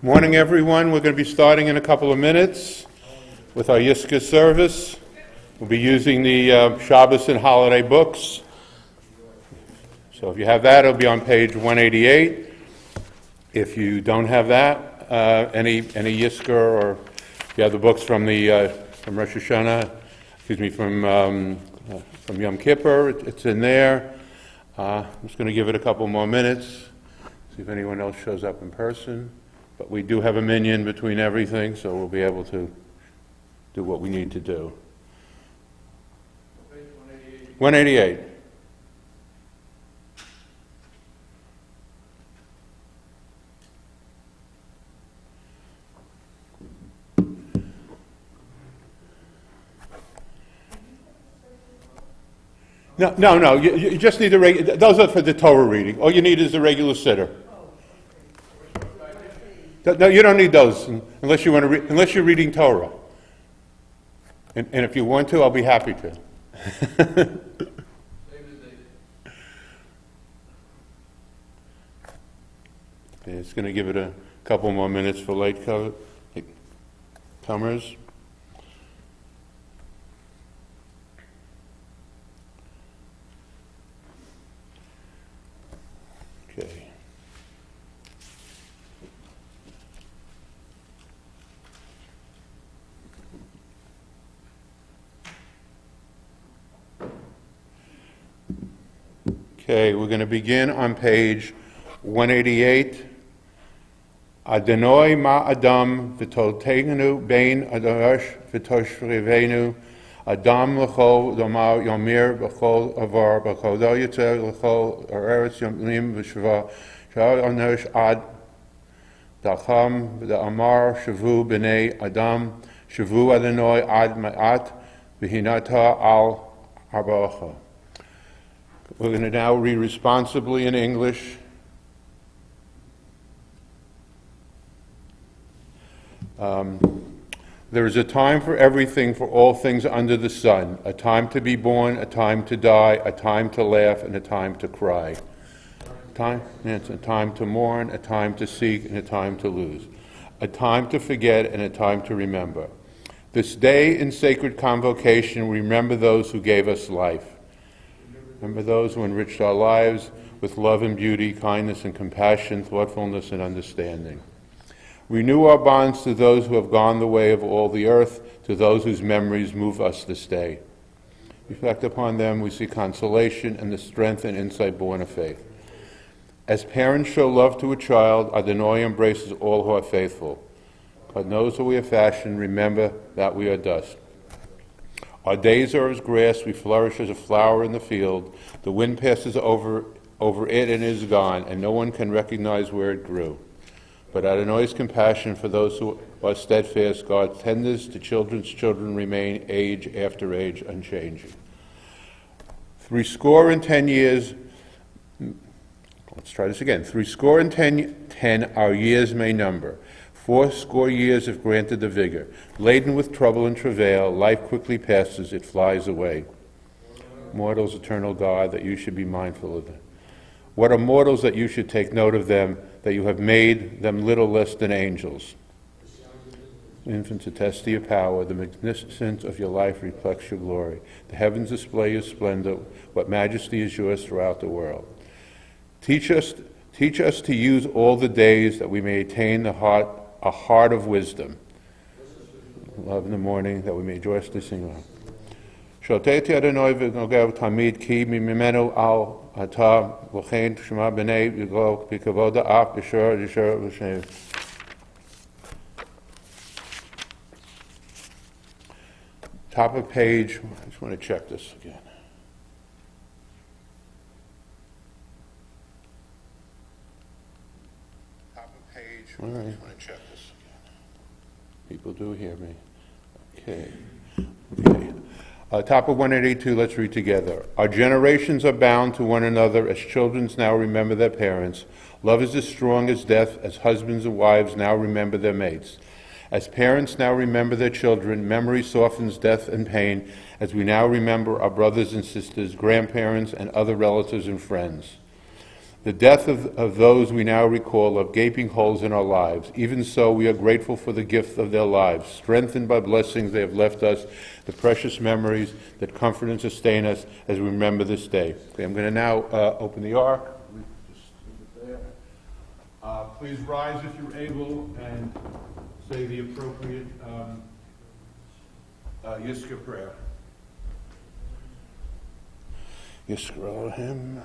Morning, everyone. We're going to be starting in a couple of minutes with our Yizkor service. We'll be using the Shabbos and holiday books. So if you have that, it'll be on page 188. If you don't have that, any Yizkor, or if you have the books from from Rosh Hashanah, from Yom Kippur, it's in there. I'm just going to give it a couple more minutes, see if anyone else shows up in person. But we do have a minyan between everything, so we'll be able to do what we need to do. 188. No. You just need those are for the Torah reading. All you need is the regular siddur. No, you don't need those unless you want to unless you're reading Torah. And if you want to, I'll be happy to. It's going to give it a couple more minutes for late comers. Okay. Okay, we're going to begin on page 188. Adonai ma Adam v'tolteinu bein adorash v'toshvrivenu Adam l'chol domar yomir b'chol avar b'chol do yitzer l'chol eretz yomlim v'shva shal onesh ad dacham v'amar shavu b'nei Adam shavu Adonai ad ma'at v'hinata al habacha. We're going to now read responsibly in English. There is a time for everything, for all things under the sun, a time to be born, a time to die, a time to laugh, and a time to cry. It's a time to mourn, a time to seek, and a time to lose. A time to forget, and a time to remember. This day in sacred convocation, we remember those who gave us life. Remember those who enriched our lives with love and beauty, kindness and compassion, thoughtfulness and understanding. Renew our bonds to those who have gone the way of all the earth, to those whose memories move us this day. Reflect upon them, we see consolation and the strength and insight born of faith. As parents show love to a child, Adonai embraces all who are faithful. God knows that we are fashioned, remember that we are dust. Our days are as grass, we flourish as a flower in the field. The wind passes over it and is gone, and no one can recognize where it grew. But Adonai's compassion for those who are steadfast, God's tenderness to children's children remain age after age unchanging. 10 years, let's try this again. 10 our years may number. 80 years have granted the vigor. Laden with trouble and travail, life quickly passes, it flies away. Mortals, eternal God, that you should be mindful of them. What are mortals that you should take note of them, that you have made them little less than angels? Infants attest to your power, the magnificence of your life reflects your glory. The heavens display your splendor, what majesty is yours throughout the world. Teach us to use all the days that we may attain a heart of wisdom. Love in the morning, that we may joyously sing aloud. Shoteti Adonai v'nogav tamid ki mimenu al ata v'chein shema b'nei yigol b'kavod ha'af b'shor v'shev. Top of page, I just want to check this again. Top of page, all right. I just want to check this again. People do hear me. Okay. Top of 182, let's read together. Our generations are bound to one another as children now remember their parents. Love is as strong as death, as husbands and wives now remember their mates. As parents now remember their children, memory softens death and pain as we now remember our brothers and sisters, grandparents, and other relatives and friends. The death of those we now recall left gaping holes in our lives. Even so, we are grateful for the gift of their lives, strengthened by blessings they have left us, the precious memories that comfort and sustain us as we remember this day. Okay, I'm going to now open the Ark. Just leave it there. Please rise if you're able and say the appropriate Yizkor prayer. Yizkor Elohim.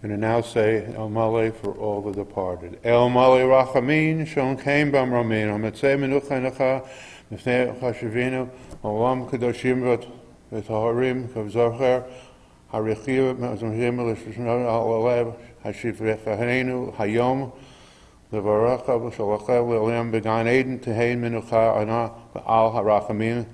I'm going to now say El Maleh for all the departed. El Maleh Rachamin, Shon Kaim Bam Ramin, Hametzei Menucha Necha, Mifnei Chashivinu, Olam Kedoshim V'Taharim, Kavzocher, Harichiv, Mazamhim, Lishishnu, Al-Alev, Hashiv V'Chahanenu, Hayom, Levarecha, V'Shalacha, L'Olam Began Eden, Tehein Menucha Ana, V'Al Harachamin,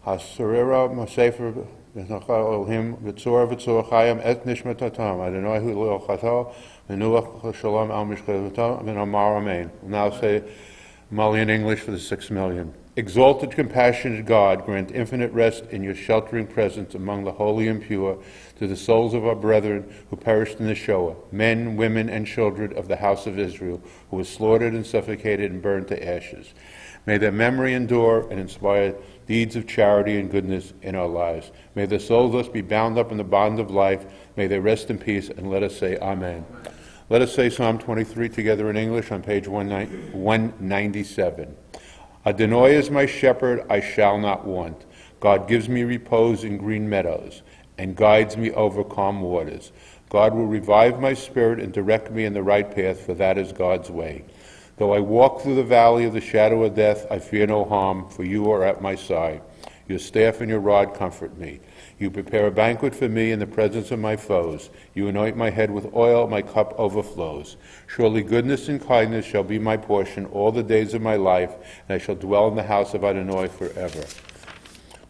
Hasurira, Masefer, Elohim v'tzor v'tzor chayim et nishmatatam Adonai hu le'ochato v'nuach shalom al mishchato v'namar amen. We'll now say Mali in English for the 6 million. Exalted, compassionate God, grant infinite rest in your sheltering presence among the holy and pure to the souls of our brethren who perished in the Shoah, men, women, and children of the house of Israel, who were slaughtered and suffocated and burned to ashes. May their memory endure and inspire deeds of charity and goodness in our lives. May their souls thus be bound up in the bond of life. May they rest in peace, and let us say Amen. Let us say Psalm 23 together in English on page 197. Adonai is my shepherd, I shall not want. God gives me repose in green meadows and guides me over calm waters. God will revive my spirit and direct me in the right path, for that is God's way. Though I walk through the valley of the shadow of death, I fear no harm, for you are at my side. Your staff and your rod comfort me. You prepare a banquet for me in the presence of my foes. You anoint my head with oil, my cup overflows. Surely goodness and kindness shall be my portion all the days of my life, and I shall dwell in the house of Adonai forever.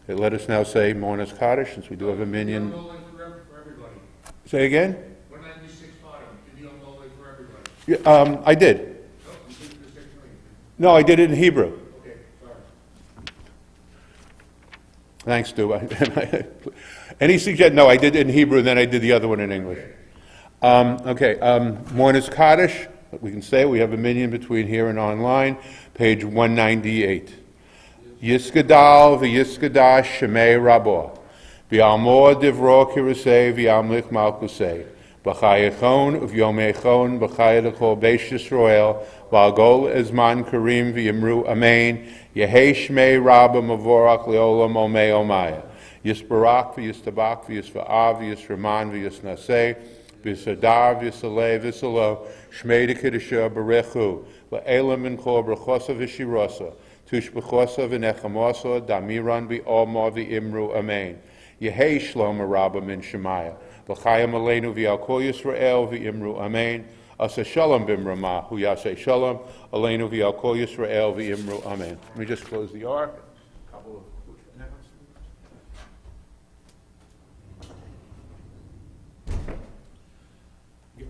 Okay, let us now say Mourner's Kaddish, since we do have a minyan. Say again? 196 bottom. Did you know for everybody? Yeah, I did. No, I did it in Hebrew. Okay, sorry. Thanks, Stu. Any suggestion? No, I did it in Hebrew, and then I did the other one in English. Mourner's Kaddish. But we can say we have a minion between here and online, page 198. Yiskadal v'yiskadash shemei rabo, v'almor divro kirusei v'almich malkusei, b'chayechon v'yomechon b'chayedachol beish Yisrael, v'algol ezman karim v'yimru amen, yehei shmei rabba mavorach leolam omei omaya, yisbarak v'yistabak v'yisva'av v'yisraman v'yisnasei, v'yisadar v'yisalei v'yisalo, shmei dekidusha barechu, v'elam minchor b'chosa v'shirosa, Tushbechosa v'nechamosa, damiran v'olma v'imru amen. Yehei shlom rabba min shemaya. V'chayim aleinu v'al kol Yisrael v'imru amen. Asa shalom b'mrama, hu yaseh shalom, aleinu v'al kol Yisrael v'imru amen. Let me just close the ark. Couple of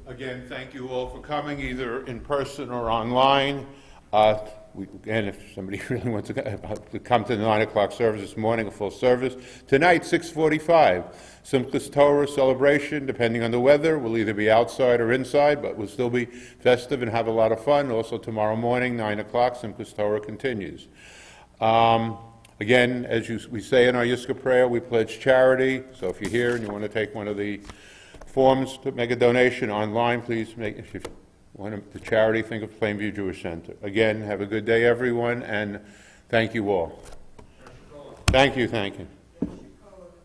Again, thank you all for coming, either in person or online. Again, if somebody really wants to come to the 9 o'clock service this morning, a full service. Tonight, 6:45, Simchas Torah celebration, depending on the weather. We'll either be outside or inside, but we'll still be festive and have a lot of fun. Also, tomorrow morning, 9 o'clock, Simchas Torah continues. Again, as we say in our Yiska prayer, we pledge charity. So if you're here and you want to take one of the forms to make a donation online, please make if you want the charity, think of Plainview Jewish Center. Again, have a good day, everyone, and thank you all. Thank you, thank you.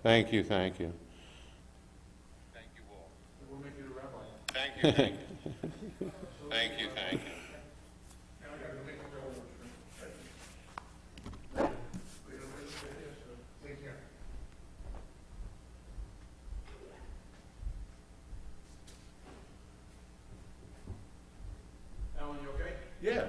Thank you, thank you. Thank you all. We'll make you the rabbi. Thank you, thank you. Thank you, thank you. Now I gotta make a rabbi. Take care. Alan, you okay? Yeah.